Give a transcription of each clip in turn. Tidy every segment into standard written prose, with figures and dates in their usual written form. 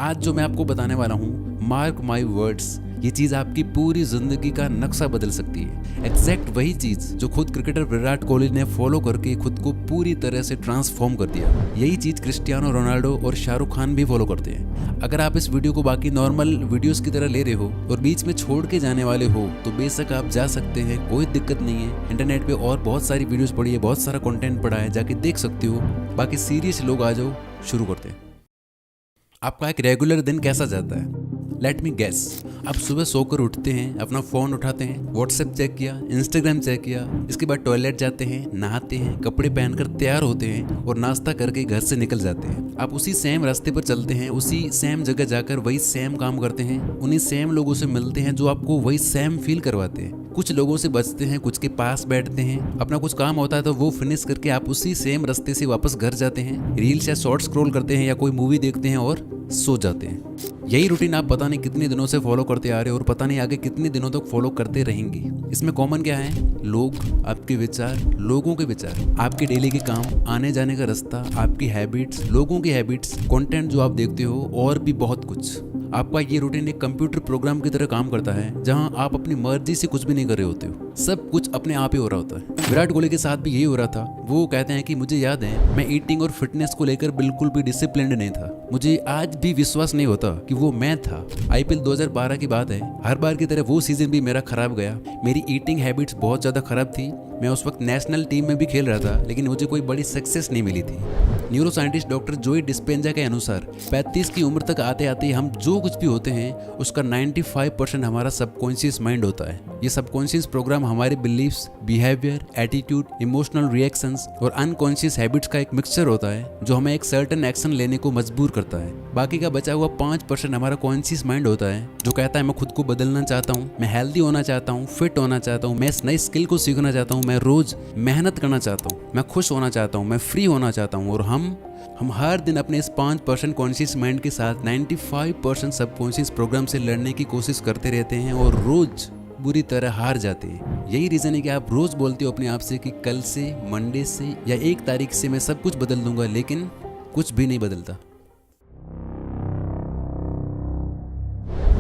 आज जो मैं आपको बताने वाला हूँ, मार्क माई वर्ड्स, ये चीज आपकी पूरी जिंदगी का नक्शा बदल सकती है। एग्जैक्ट वही चीज जो खुद क्रिकेटर विराट कोहली ने फॉलो करके खुद को पूरी तरह से ट्रांसफॉर्म कर दिया, यही चीज क्रिस्टियानो रोनाल्डो और शाहरुख खान भी फॉलो करते हैं। अगर आप इस वीडियो को बाकी नॉर्मल वीडियोस की तरह ले रहे हो और बीच में छोड़ के जाने वाले हो तो बेशक आप जा सकते हैं, कोई दिक्कत नहीं है। इंटरनेट पे और बहुत सारी वीडियोस पड़ी है, बहुत सारा कंटेंट पड़ा है, जाके देख सकते हो। बाकी सीरियस लोग आ जाओ, शुरू करते हैं। आपका एक रेगुलर दिन कैसा जाता है? Let me guess. आप सुबह सोकर उठते हैं, अपना फ़ोन उठाते हैं, व्हाट्सएप चेक किया, इंस्टाग्राम चेक किया, इसके बाद टॉयलेट जाते हैं, नहाते हैं, कपड़े पहनकर तैयार होते हैं और नाश्ता करके घर से निकल जाते हैं। आप उसी सेम रास्ते पर चलते हैं, उसी सेम जगह जाकर वही सेम काम करते हैं, उन्हीं सेम लोगों से मिलते हैं जो आपको वही सेम फील करवाते हैं। कुछ लोगों से बचते हैं, कुछ के पास बैठते हैं, अपना कुछ काम होता है तो वो फिनिश करके आप उसी सेम रास्ते से वापस घर जाते हैं, रील्स या शॉर्ट स्क्रॉल करते हैं या कोई मूवी देखते हैं और सो जाते हैं। यही रूटीन आप पता नहीं कितने दिनों से फॉलो करते आ रहे हो और पता नहीं आगे कितने दिनों तक फॉलो करते रहेंगे। इसमें कॉमन क्या है? लोग, आपके विचार, लोगों के विचार, आपके डेली के काम, आने जाने का रास्ता, आपकी हैबिट्स, लोगों की हैबिट्स, कंटेंट जो आप देखते हो और भी बहुत कुछ। आपका ये रूटीन एक कंप्यूटर प्रोग्राम की तरह काम करता है जहां आप अपनी मर्जी से कुछ भी नहीं कर रहे होते हो, सब कुछ अपने आप ही हो रहा होता है। विराट कोहली के साथ भी यही हो रहा था। वो कहते हैं कि मुझे याद है मैं ईटिंग और फिटनेस को लेकर बिल्कुल भी डिसिप्लिन्ड नहीं था। मुझे आज भी विश्वास नहीं होता कि वो मैं था। आईपीएल 2012 की बात है, हर बार की तरह वो सीजन भी मेरा खराब गया। मेरी ईटिंग हैबिट्स बहुत ज़्यादा खराब थी। मैं उस वक्त नेशनल टीम में भी खेल रहा था, लेकिन मुझे कोई बड़ी सक्सेस नहीं मिली थी। न्यूरो साइंटिस्ट डॉक्टर जोई डिस्पेंजा के अनुसार 35 की उम्र तक आते आते हम जो कुछ भी होते हैं उसका 95% हमारा सबकॉन्शियस माइंड होता है। ये सबकॉन्शियस प्रोग्राम हमारे beliefs, behaviour, attitude, emotional reactions और अनकॉन्शियस हैबिट्स का एक मिक्सचर होता है जो हमें एक सर्टेन एक्शन लेने को मजबूर करता है। बाकी का बचा हुआ 5% हमारा कॉन्शियस माइंड होता है जो कहता है मैं खुद को बदलना चाहता हूँ, मैं हेल्दी होना चाहता हूँ, फिट होना चाहता हूँ, मैं इस नई स्किल को सीखना चाहता हूँ, मैं रोज मेहनत करना चाहता हूँ, मैं खुश होना चाहता हूँ, मैं फ्री होना चाहता हूँ। और हम हर दिन अपने इस 5% कॉन्शियस माइंड के साथ 95% सबकॉन्शियस प्रोग्राम से लड़ने की कोशिश करते रहते हैं और रोज बुरी तरह हार जाते हैं। यही रीजन है कि आप रोज बोलते हो अपने आप से कि कल से, मंडे से या 1 तारीख से मैं सब कुछ बदल दूंगा, लेकिन कुछ भी नहीं बदलता।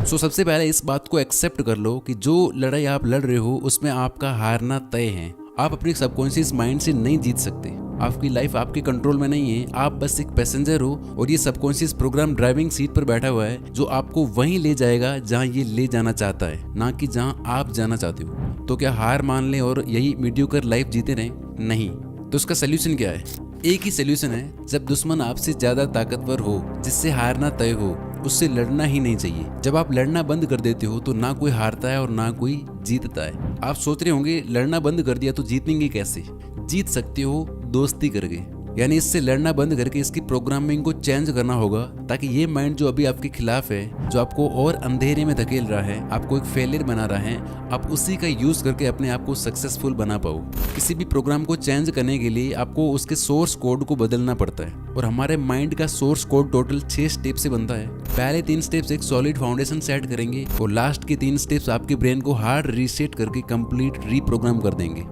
सबसे पहले इस बात को एक्सेप्ट कर लो कि जो लड़ाई आप लड़ रहे हो उसमें आपका हारना तय है। आप अपने सबकॉन्शियस माइंड से नहीं जीत सकते। आपकी लाइफ आपके कंट्रोल में नहीं है, आप बस एक पैसेंजर हो और ये सबकॉन्शियस प्रोग्राम ड्राइविंग सीट पर बैठा हुआ है जो आपको वहीं ले जाएगा जहां ये ले जाना चाहता है, ना कि जहां आप जाना चाहते हो। तो क्या हार मान लें और यही मीडियोकर लाइफ जीते रहें? नहीं। तो उसका सोल्यूशन क्या है? एक ही सोल्यूशन है, जब दुश्मन आपसे ज्यादा ताकतवर हो, जिससे हारना तय हो, उससे लड़ना ही नहीं चाहिए। जब आप लड़ना बंद कर देते हो तो ना कोई हारता है और ना कोई जीतता है। आप सोच रहे होंगे लड़ना बंद कर दिया तो जीतेंगे कैसे? जीत सकते हो दोस्ती करके, यानी इससे लड़ना बंद करके इसकी प्रोग्रामिंग को चेंज करना होगा ताकि ये माइंड जो अभी आपके खिलाफ है, जो आपको और अंधेरे में धकेल रहा है, आपको एक फेलियर बना रहा है, आप उसी का यूज करके अपने आप को सक्सेसफुल बना पाओ। किसी भी प्रोग्राम को चेंज करने के लिए आपको उसके सोर्स कोड को बदलना पड़ता है और हमारे माइंड का सोर्स कोड टोटल 6 स्टेप से बनता है। पहले 3 स्टेप्स एक सॉलिड फाउंडेशन सेट करेंगे और लास्ट के 3 स्टेप्स आपके ब्रेन को हार्ड रीसेट करके कंप्लीट रीप्रोग्राम कर देंगे।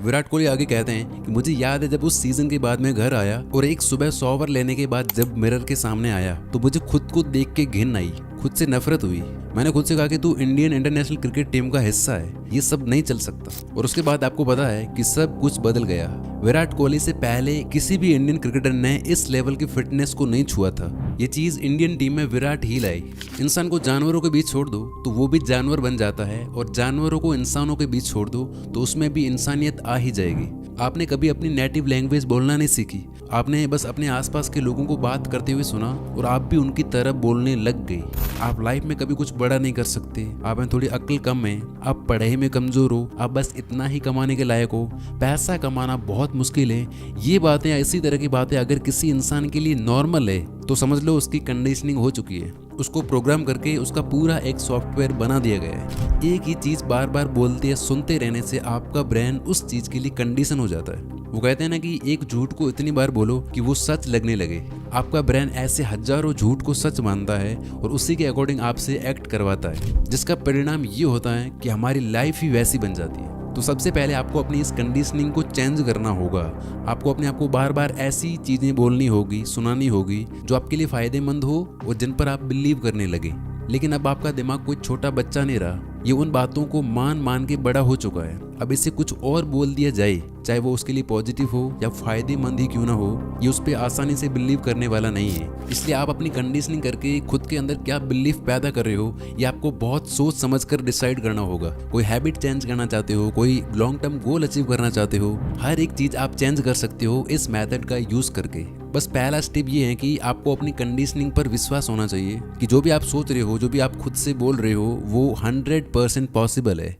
विराट कोहली आगे कहते हैं कि मुझे याद है जब उस सीजन के बाद मैं घर आया और एक सुबह शॉवर लेने के बाद जब मिरर के सामने आया तो मुझे खुद को देख के घिन आई, खुद से नफरत हुई। मैंने खुद से कहा कि तू इंडियन इंटरनेशनल क्रिकेट टीम का हिस्सा है, ये सब नहीं चल सकता। और उसके बाद आपको पता है कि सब कुछ बदल गया। विराट कोहली से पहले किसी भी इंडियन क्रिकेटर ने इस लेवल की फिटनेस को नहीं छुआ था। ये चीज इंडियन टीम में विराट ही लाई। इंसान को जानवरों के बीच छोड़ दो तो वो भी जानवर बन जाता है और जानवरों को इंसानों के बीच छोड़ दो तो उसमें भी इंसानियत आ ही जाएगी। आपने कभी अपनी नेटिव लैंग्वेज बोलना नहीं सीखी, आपने बस अपने आसपास के लोगों को बात करते हुए सुना और आप भी उनकी तरह बोलने लग गए। आप लाइफ में कभी कुछ बड़ा नहीं कर सकते, आप में थोड़ी अक्ल कम है, आप पढ़ाई में कमजोर हो, आप बस इतना ही कमाने के लायक हो, पैसा कमाना बहुत मुश्किल है। ये बातें, इसी तरह की बातें अगर किसी इंसान के लिए नॉर्मल है तो समझ लो उसकी कंडीशनिंग हो चुकी है। उसको प्रोग्राम करके उसका पूरा एक सॉफ्टवेयर बना दिया गया है। एक ही चीज बार बार बोलते या सुनते रहने से आपका ब्रेन उस चीज के लिए कंडीशन हो जाता है। वो कहते हैं ना कि एक झूठ को इतनी बार बोलो कि वो सच लगने लगे। आपका ब्रेन ऐसे हजारों झूठ को सच मानता है और उसी के अकॉर्डिंग आपसे एक्ट करवाता है, जिसका परिणाम ये होता है कि हमारी लाइफ ही वैसी बन जाती है। तो सबसे पहले आपको अपनी इस कंडीशनिंग को चेंज करना होगा। आपको अपने आप को बार बार ऐसी चीज़ें बोलनी होगी, सुनानी होगी जो आपके लिए फ़ायदेमंद हो और जिन पर आप बिलीव करने लगे। लेकिन अब आपका दिमाग कोई छोटा बच्चा नहीं रहा, ये उन बातों को मान मान के बड़ा हो चुका है। अब इसे कुछ और बोल दिया जाए, चाहे वो उसके लिए पॉजिटिव हो या फायदेमंद ही क्यों ना हो, ये उस पर आसानी से बिलीव करने वाला नहीं है। इसलिए आप अपनी कंडीशनिंग करके खुद के अंदर क्या बिलीफ पैदा कर रहे हो, ये आपको बहुत सोच समझ कर डिसाइड करना होगा। कोई हैबिट चेंज करना चाहते हो, कोई लॉन्ग टर्म गोल अचीव करना चाहते हो, हर एक चीज़ आप चेंज कर सकते हो इस मेथड का यूज़ करके। बस पहला स्टेप ये है कि आपको अपनी कंडीशनिंग पर विश्वास होना चाहिए कि जो भी आप सोच रहे हो, जो भी आप खुद से बोल रहे हो, वो 100% पॉसिबल है।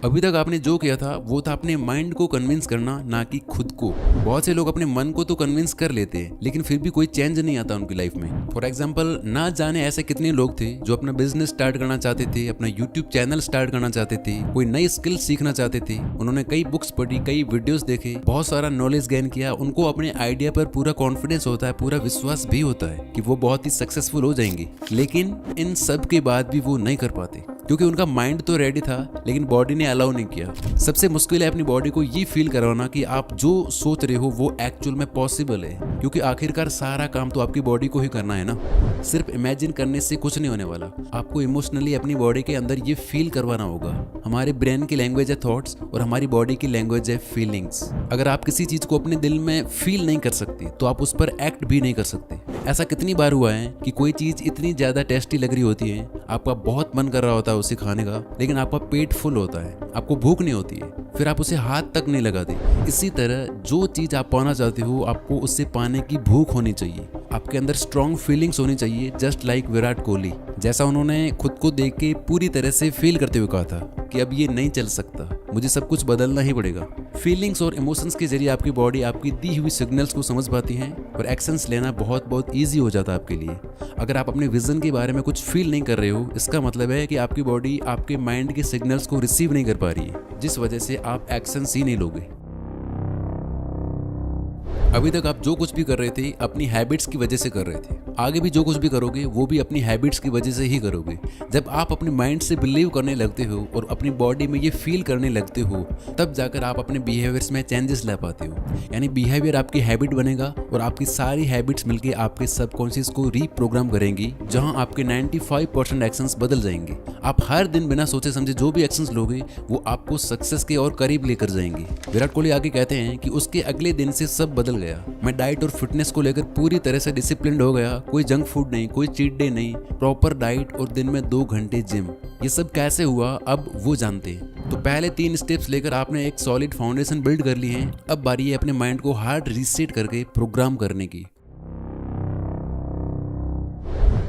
अभी तक आपने जो किया था वो था अपने माइंड को कन्विंस करना, ना कि खुद को। बहुत से लोग अपने मन को तो कन्विंस कर लेते हैं, लेकिन फिर भी कोई चेंज नहीं आता उनकी लाइफ में। फॉर एग्जाम्पल, ना जाने ऐसे कितने लोग थे जो अपना बिजनेस स्टार्ट करना चाहते थे, अपना यूट्यूब चैनल स्टार्ट करना चाहते थे, कोई नई स्किल सीखना चाहते थे। उन्होंने कई बुक्स पढ़ी, कई वीडियोस देखे, बहुत सारा नॉलेज गेन किया। उनको अपने आइडिया पर पूरा कॉन्फिडेंस होता है, पूरा विश्वास भी होता है कि वो बहुत ही सक्सेसफुल हो जाएंगे। लेकिन इन सब के बाद भी वो नहीं कर पाते, क्योंकि उनका माइंड तो रेडी था लेकिन बॉडी ने अलाउ नहीं किया। सबसे मुश्किल है अपनी बॉडी को ये फील करवाना कि आप जो सोच रहे हो वो एक्चुअल में पॉसिबल है, क्योंकि आखिरकार सारा काम तो आपकी बॉडी को ही करना है ना। सिर्फ इमेजिन करने से कुछ नहीं होने वाला, आपको इमोशनली अपनी बॉडी के अंदर ये फील करवाना होगा। हमारे ब्रेन की लैंग्वेज है थॉट्स और हमारी बॉडी की लैंग्वेज है फीलिंग्स। अगर आप किसी चीज को अपने दिल में फील नहीं कर सकते तो आप उस पर एक्ट भी नहीं कर सकते। ऐसा कितनी बार हुआ है कि कोई चीज इतनी ज्यादा टेस्टी लग रही होती है, आपका बहुत मन कर रहा होता है उसे खाने का, लेकिन आपका पेट फुल होता है, आपको भूख नहीं होती है, फिर आप उसे हाथ तक नहीं लगाते। इसी तरह जो चीज आप पाना चाहते हो, आपको उससे पाने की भूख होनी चाहिए। आपके अंदर स्ट्रॉन्ग फीलिंग्स होनी चाहिए, जस्ट लाइक विराट कोहली। जैसा उन्होंने खुद को देख के पूरी तरह से फील करते हुए कहा था कि अब ये नहीं चल सकता, मुझे सब कुछ बदलना ही पड़ेगा। फीलिंग्स और इमोशंस के जरिए आपकी बॉडी आपकी दी हुई सिग्नल्स को समझ पाती है और एक्शंस लेना बहुत बहुत ईजी हो जाता है आपके लिए। अगर आप अपने विजन के बारे में कुछ फील नहीं कर रहे हो, इसका मतलब है कि आपकी बॉडी आपके माइंड के सिग्नल्स को रिसीव नहीं कर पा रही है, जिस वजह से आप एक्शंस ही नहीं लोगे। अभी तक आप जो कुछ भी कर रहे थे अपनी हैबिट्स की वजह से कर रहे थे, आगे भी जो कुछ भी करोगे वो भी अपनी हैबिट्स की वजह से ही करोगे। जब आप अपने माइंड से बिलीव करने लगते हो और अपनी बॉडी में ये फील करने लगते हो, तब जाकर आप अपने बिहेवियर्स में चेंजेस ला पाते हो। यानी बिहेवियर आपकी हैबिट बनेगा और आपकी सारी हैबिट्स मिलकर आपके सबकॉन्शियस को रीप्रोग्राम करेंगी, जहां आपके 95% एक्शंस बदल जाएंगे। आप हर दिन बिना सोचे समझे जो भी एक्शंस लोगे वो आपको सक्सेस के और करीब लेकर जाएंगे। विराट कोहली आगे कहते हैं कि उसके अगले दिन से सब बदल गया। मैं डाइट और फिटनेस को लेकर पूरी तरह से डिसिप्लिन्ड हो गया, कोई जंक फूड नहीं, कोई चीट डे नहीं, प्रॉपर डाइट और दिन में 2 घंटे जिम। ये सब कैसे हुआ अब वो जानते हैं। तो पहले 3 स्टेप्स लेकर आपने एक सॉलिड फाउंडेशन बिल्ड कर ली है। अब बारी है अपने माइंड को हार्ड रीसेट करके प्रोग्राम करने की।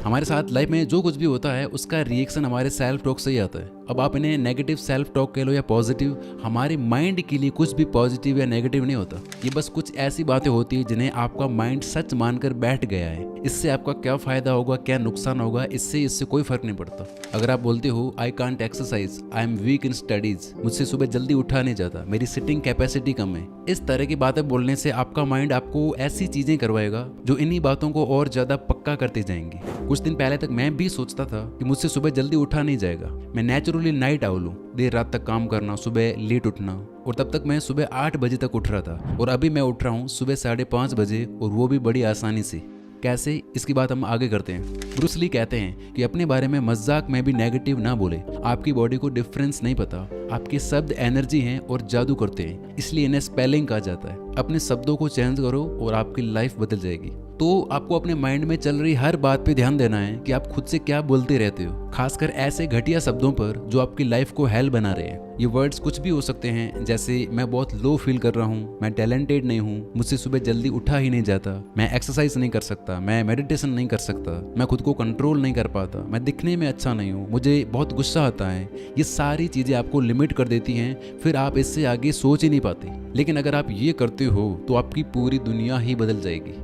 हमारे साथ लाइफ में जो कुछ भी होता है उसका रिएक्शन हमारे सेल्फ टॉक से ही आता है। अब आप इन्हें नेगेटिव सेल्फ टॉक कह लो या पॉजिटिव, हमारे माइंड के लिए कुछ भी पॉजिटिव या नेगेटिव नहीं होता। ये बस कुछ ऐसी बातें होती है जिन्हें आपका माइंड सच मानकर बैठ गया है। इससे आपका क्या फायदा होगा, क्या नुकसान होगा, इससे कोई फर्क नहीं पड़ता। अगर आप बोलते हो I can't exercise, I am weak in studies, मुझसे सुबह जल्दी उठा नहीं जाता, मेरी सिटिंग कैपेसिटी कम है, इस तरह की बातें बोलने से आपका माइंड आपको ऐसी चीजें करवाएगा जो इन्हीं बातों को और ज्यादा पक्का करते जाएंगे। कुछ दिन पहले तक मैं भी सोचता था कि मुझसे सुबह जल्दी उठा नहीं जाएगा, मैं नेचुरली नाइट आउल हूँ, देर रात तक काम करना, सुबह लेट उठना, और तब तक मैं सुबह 8 बजे तक उठ रहा था और अभी मैं उठ रहा हूँ सुबह 5:30 बजे, और वो भी बड़ी आसानी से। कैसे, इसकी बात हम आगे करते हैं। ब्रूस ली कहते हैं कि अपने बारे में मजाक में भी नेगेटिव ना बोले। आपकी बॉडी को डिफरेंस नहीं पता, आपके शब्द एनर्जी हैं और जादू करते हैं, इसलिए इन्हें स्पेलिंग कहा जाता है। अपने शब्दों को चेंज करो और आपकी लाइफ बदल जाएगी। तो आपको अपने माइंड में चल रही हर बात पे ध्यान देना है कि आप खुद से क्या बोलते रहते हो, खासकर ऐसे घटिया शब्दों पर जो आपकी लाइफ को हेल बना रहे हैं। ये वर्ड्स कुछ भी हो सकते हैं, जैसे मैं बहुत लो फील कर रहा हूँ, मैं टैलेंटेड नहीं हूँ, मुझसे सुबह जल्दी उठा ही नहीं जाता, मैं एक्सरसाइज नहीं कर सकता, मैं मेडिटेशन नहीं कर सकता, मैं खुद को कंट्रोल नहीं कर पाता, मैं दिखने में अच्छा नहीं हूँ, मुझे बहुत गुस्सा आता है। ये सारी चीज़ें आपको लिमिट कर देती हैं, फिर आप इससे आगे सोच ही नहीं पाते। लेकिन अगर आप ये करते हो तो आपकी पूरी दुनिया ही बदल जाएगी।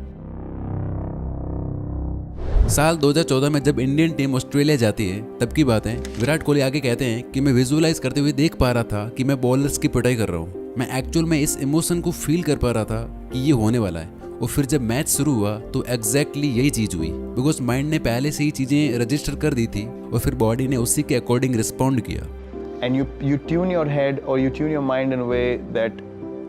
साल 2014 में जब इंडियन टीम ऑस्ट्रेलिया जाती है तब की बात है। विराट कोहली आगे कहते हैं कि मैं विजुअलाइज करते हुए देख पा रहा था कि मैं बॉलर्स की पिटाई कर रहा हूँ। मैं एक्चुअल में इस इमोशन को फील कर पा रहा था कि ये होने वाला है, और फिर जब मैच शुरू हुआ तो एग्जैक्टली यही चीज़ हुई, बिकॉज माइंड ने पहले से ही चीज़ें रजिस्टर कर दी थी और फिर बॉडी ने उसी के अकॉर्डिंग रिस्पॉन्ड किया। And you tune your head or you tune your mind in a way that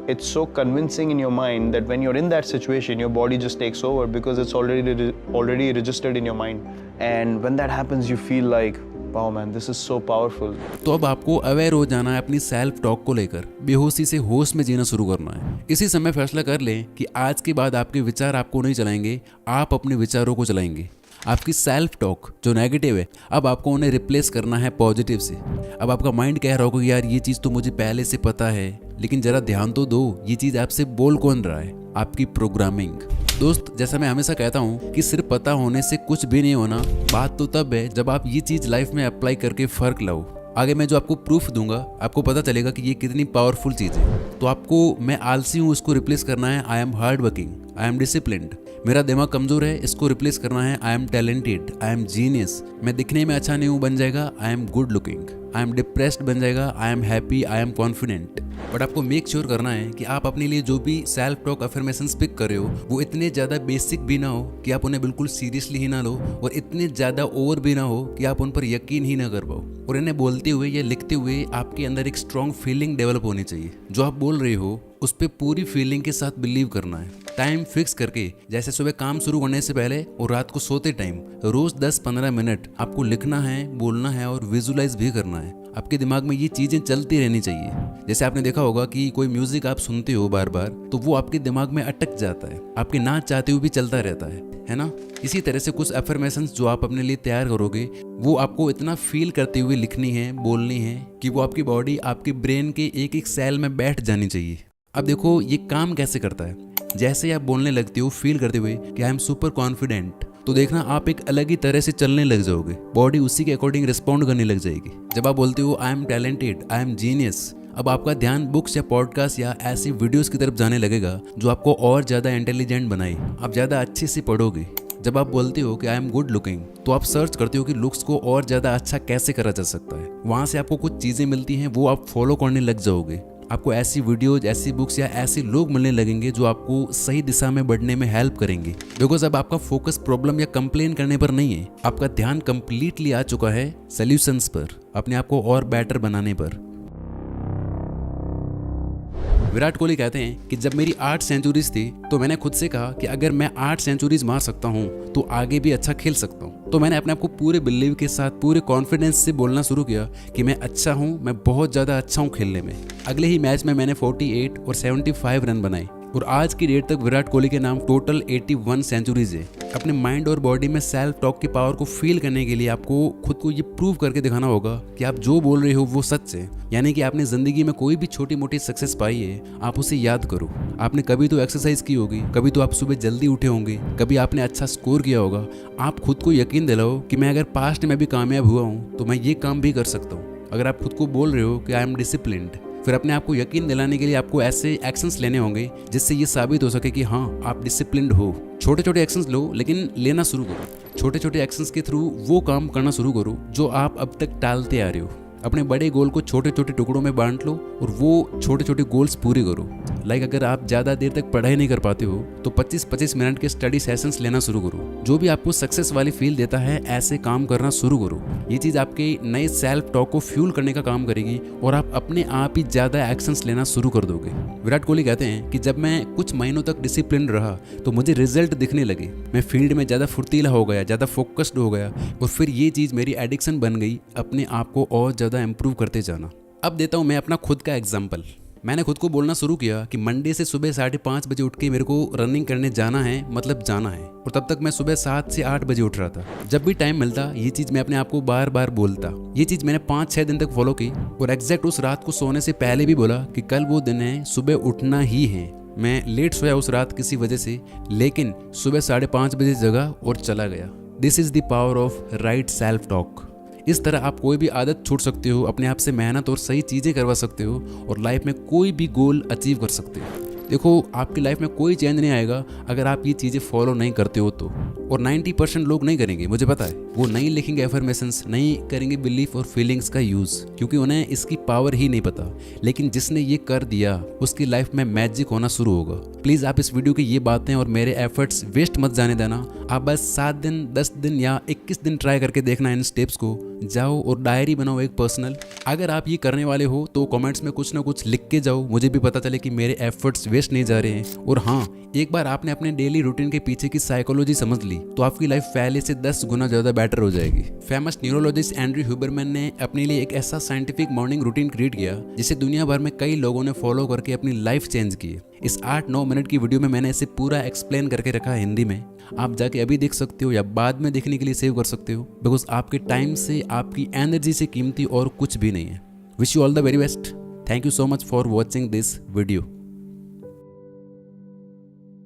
it's so convincing in your mind that when you're in that situation, your body just takes over because it's already registered in your mind. And when that happens, you feel like, wow man, this is so powerful. तो अब आपको aware हो जाना है अपनी self talk को लेकर, बेहोशी से होश में जीना शुरू करना है। इसी समय फैसला कर लें कि आज के बाद आपके विचार आपको नहीं चलाएंगे, आप अपने विचारों को चलाएंगे। आपकी सेल्फ टॉक जो नेगेटिव है, अब आपको उन्हें रिप्लेस करना है पॉजिटिव से। अब आपका माइंड कह रहा होगा कि यार ये चीज़ तो मुझे पहले से पता है, लेकिन जरा ध्यान तो दो, ये चीज़ आपसे बोल कौन रहा है? आपकी प्रोग्रामिंग। दोस्त, जैसा मैं हमेशा कहता हूँ कि सिर्फ पता होने से कुछ भी नहीं होना। बात तो तब है जब आप ये चीज़ लाइफ में अप्लाई करके फ़र्क लाओ। आगे मैं जो आपको प्रूफ दूंगा, आपको पता चलेगा कि ये कितनी पावरफुल चीज़ है। तो आपको मैं आलसी हूँ उसको रिप्लेस करना है I am hard working, I am disciplined. मेरा दिमाग कमज़ोर है, इसको रिप्लेस करना है I am talented, I am genius. मैं दिखने में अच्छा नहीं हूँ बन जाएगा I am good looking. I am depressed बन जाएगा I am happy, I am confident. But आपको मेक श्योर करना है कि आप अपने लिए जो भी सेल्फ टॉक अफर्मेशंस पिक कर रहे हो वो इतने ज़्यादा बेसिक भी ना हो कि आप उन्हें बिल्कुल सीरियसली ही ना लो, और इतने ज़्यादा ओवर भी ना हो कि आप उन पर यकीन ही ना कर पाओ। और इन्हें बोलते हुए या लिखते हुए आपके अंदर एक स्ट्रॉन्ग फीलिंग डेवलप होनी चाहिए। जो आप बोल रहे हो उस पर पूरी फीलिंग के साथ बिलीव करना है। टाइम फिक्स करके, जैसे सुबह काम शुरू करने से पहले और रात को सोते टाइम, रोज 10-15 मिनट आपको लिखना है, बोलना है और विजुलाइज भी करना है। आपके दिमाग में ये चीज़ें चलती रहनी चाहिए। जैसे आपने देखा होगा कि कोई म्यूजिक आप सुनते हो बार बार, तो वो आपके दिमाग में अटक जाता है, आपके ना चाहते हुए भी चलता रहता है ना। इसी तरह से कुछ अफर्मेशंस जो आप अपने लिए तैयार करोगे वो आपको इतना फील करते हुए लिखनी है, बोलनी है कि वो आपकी बॉडी, आपके ब्रेन के एक एक सेल में बैठ जानी चाहिए। अब देखो ये काम कैसे करता है। जैसे ही आप बोलने लगते हो फील करते हुए कि आई एम सुपर कॉन्फिडेंट, तो देखना आप एक अलग ही तरह से चलने लग जाओगे, बॉडी उसी के अकॉर्डिंग रिस्पॉन्ड करने लग जाएगी। जब आप बोलते हो I am talented, I am genius, अब आपका ध्यान बुक्स या पॉडकास्ट या ऐसी वीडियोस की तरफ जाने लगेगा जो आपको और ज़्यादा इंटेलिजेंट बनाए, आप ज़्यादा अच्छे से पढ़ोगे। जब आप बोलते हो कि आई एम गुड लुकिंग, तो आप सर्च करते हो कि लुक्स को और ज़्यादा अच्छा कैसे करा जा सकता है। वहाँ से आपको कुछ चीज़ें मिलती हैं, वो आप फॉलो करने लग जाओगे। आपको ऐसी वीडियोज, ऐसी बुक्स या ऐसे लोग मिलने लगेंगे जो आपको सही दिशा में बढ़ने में हेल्प करेंगे। बिकॉज अब आपका फोकस प्रॉब्लम या कंप्लेन करने पर नहीं है, आपका ध्यान कंप्लीटली आ चुका है सॉल्यूशंस पर, अपने आप को और बेटर बनाने पर। विराट कोहली कहते हैं कि जब मेरी 8 सेंचुरीज थी तो मैंने खुद से कहा कि अगर मैं 8 सेंचुरीज मार सकता हूँ तो आगे भी अच्छा खेल सकता हूँ। तो मैंने अपने आप को पूरे बिलीव के साथ, पूरे कॉन्फिडेंस से बोलना शुरू किया कि मैं अच्छा हूँ, मैं बहुत ज़्यादा अच्छा हूँ खेलने में। अगले ही मैच में मैंने 48 और 75 रन बनाए और आज की डेट तक विराट कोहली के नाम टोटल 81 सेंचुरीज है। अपने माइंड और बॉडी में सेल्फ टॉक की पावर को फील करने के लिए आपको खुद को ये प्रूव करके दिखाना होगा कि आप जो बोल रहे हो वो सच है। यानी कि आपने जिंदगी में कोई भी छोटी मोटी सक्सेस पाई है, आप उसे याद करो। आपने कभी तो एक्सरसाइज की होगी, कभी तो आप सुबह जल्दी उठे होंगे, कभी आपने अच्छा स्कोर किया होगा। आप खुद को यकीन दिलाओ कि मैं अगर पास्ट में भी कामयाब हुआ हूँ तो मैं ये काम भी कर सकता हूँ। अगर आप खुद को बोल रहे हो कि आई एम डिसिप्लिन्ड, फिर अपने आप को यकीन दिलाने के लिए आपको ऐसे एक्शंस लेने होंगे जिससे ये साबित हो सके कि हाँ आप डिसिप्लिन्ड हो। छोटे छोटे एक्शंस लो, लेकिन लेना शुरू करो। छोटे छोटे एक्शंस के थ्रू वो काम करना शुरू करो जो आप अब तक टालते आ रहे हो। अपने बड़े गोल को छोटे छोटे टुकड़ों में बांट लो और वो छोटे छोटे गोल्स पूरे करो। लाइक अगर आप ज़्यादा देर तक पढ़ाई नहीं कर पाते हो तो 25-25 मिनट के स्टडी सेशंस लेना शुरू करो। जो भी आपको सक्सेस वाली फील देता है ऐसे काम करना शुरू करो। ये चीज़ आपके नए सेल्फ टॉक को फ्यूल करने का काम करेगी और आप अपने आप ही ज़्यादा एक्शंस लेना शुरू कर दोगे। विराट कोहली कहते हैं कि जब मैं कुछ महीनों तक डिसिप्लिन रहा तो मुझे रिजल्ट दिखने लगे। मैं फील्ड में ज़्यादा फुर्तीला हो गया, ज़्यादा फोकस्ड हो गया और फिर ये चीज़ मेरी एडिक्शन बन गई, अपने आप को और ज़्यादा इम्प्रूव करते जाना। अब देता हूँ मैं अपना खुद का एग्जाम्पल। मैंने खुद को बोलना शुरू किया कि मंडे से सुबह 5:30 बजे उठ के मेरे को रनिंग करने जाना है, मतलब जाना है। और तब तक मैं सुबह 7 से 8 बजे उठ रहा था। जब भी टाइम मिलता ये चीज़ मैं अपने आप को बार बार बोलता। ये चीज़ मैंने 5-6 दिन तक फॉलो की और एग्जैक्ट उस रात को सोने से पहले भी बोला कि कल वो दिन है, सुबह उठना ही है। मैं लेट सोया उस रात किसी वजह से, लेकिन सुबह 5:30 बजे जगा और चला गया। This is the power of right self talk. इस तरह आप कोई भी आदत छोड़ सकते हो, अपने आप से मेहनत और सही चीज़ें करवा सकते हो और लाइफ में कोई भी गोल अचीव कर सकते हो। देखो आपकी लाइफ में कोई चेंज नहीं आएगा अगर आप ये चीज़ें फॉलो नहीं करते हो तो, और 90% लोग नहीं करेंगे, मुझे पता है। वो नहीं लिखेंगे एफर्मेशंस, नहीं करेंगे बिलीफ और फीलिंग्स का यूज़, क्योंकि उन्हें इसकी पावर ही नहीं पता। लेकिन जिसने ये कर दिया उसकी लाइफ में मैजिक होना शुरू होगा। प्लीज़ आप इस वीडियो की ये बातें और मेरे एफर्ट्स वेस्ट मत जाने देना। आप बस 7 दिन, 10 दिन या 21 दिन ट्राई करके देखना इन स्टेप्स को। जाओ और डायरी बनाओ एक पर्सनल। अगर आप ये करने वाले हो तो कमेंट्स में कुछ ना कुछ लिख के जाओ, मुझे भी पता चले कि मेरे एफर्ट्स वेस्ट नहीं जा रहे हैं। और हाँ, एक बार आपने अपने डेली रूटीन के पीछे की साइकोलॉजी समझ ली तो आपकी लाइफ पहले से 10 गुना ज़्यादा बेटर हो जाएगी। फेमस न्यूरोलॉजिस्ट एंड्रयू ह्यूबरमैन ने अपने लिए एक ऐसा साइंटिफिक मॉर्निंग रूटीन क्रिएट किया जिसे दुनिया भर में कई लोगों ने फॉलो करके अपनी लाइफ चेंज की। इस 8-9 मिनट की वीडियो में मैंने इसे पूरा एक्सप्लेन करके रखा है हिंदी में। आप जाके अभी देख सकते हो या बाद में देखने के लिए सेव कर सकते हो, बिकॉज आपके टाइम से, आपकी एनर्जी से कीमती और कुछ भी नहीं है। Wish you all the very best. Thank you so much for watching this video.